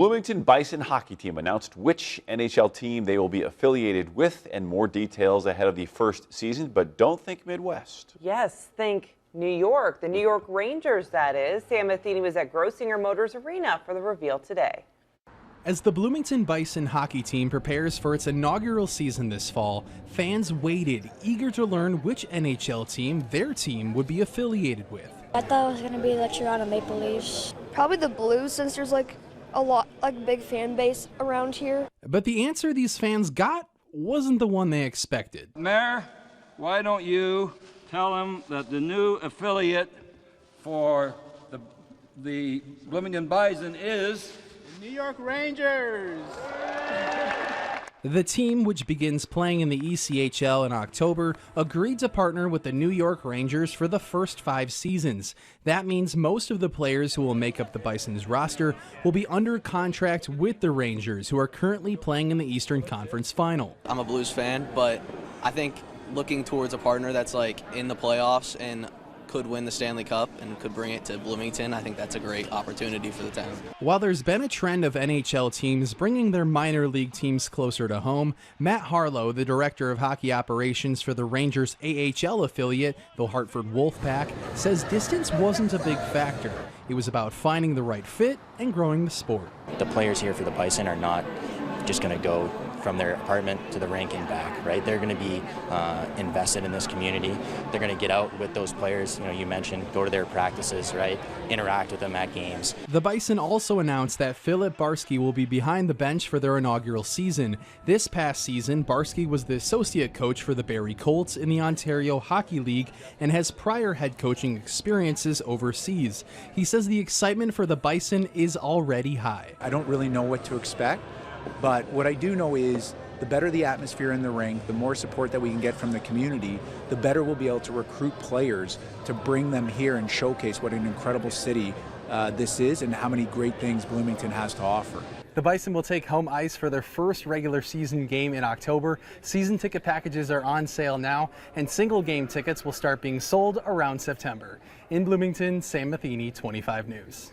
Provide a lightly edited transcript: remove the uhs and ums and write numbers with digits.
Bloomington Bison hockey team announced which NHL team they will be affiliated with and more details ahead of the first season, but don't think Midwest. Yes, think New York, the New York Rangers, that is. Sam Matheny was at Grosinger Motors Arena for the reveal today. As the Bloomington Bison hockey team prepares for its inaugural season this fall, fans waited, eager to learn which NHL team their team would be affiliated with. I thought it was going to be the Toronto Maple Leafs. Probably the Blues, since there's a lot, big fan base around here. But the answer these fans got wasn't the one they expected. Mayor, why don't you tell them that the new affiliate for the Bloomington Bison is New York Rangers. The team, which begins playing in the ECHL in October, agreed to partner with the New York Rangers for the first 5 seasons. That means most of the players who will make up the Bison's roster will be under contract with the Rangers, who are currently playing in the Eastern Conference Final. I'm a Blues fan, but I think looking towards a partner that's in the playoffs and could win the Stanley Cup and could bring it to Bloomington, I think that's a great opportunity for the town. While there's been a trend of NHL teams bringing their minor league teams closer to home, Matt Harlow, the director of hockey operations for the Rangers AHL affiliate, the Hartford Wolfpack, says distance wasn't a big factor. It was about finding the right fit and growing the sport. The players here for the Bison are not just going to go from their apartment to the rink and back, right? They're going to be invested in this community. They're going to get out with those players, you mentioned, go to their practices, right? Interact with them at games. The Bison also announced that Philip Barsky will be behind the bench for their inaugural season. This past season, Barsky was the associate coach for the Barrie Colts in the Ontario Hockey League and has prior head coaching experiences overseas. He says the excitement for the Bison is already high. I don't really know what to expect. But what I do know is the better the atmosphere in the rink, the more support that we can get from the community, the better we'll be able to recruit players to bring them here and showcase what an incredible city this is and how many great things Bloomington has to offer. The Bison will take home ice for their first regular season game in October. Season ticket packages are on sale now, and single game tickets will start being sold around September. In Bloomington, Sam Matheny, 25 News.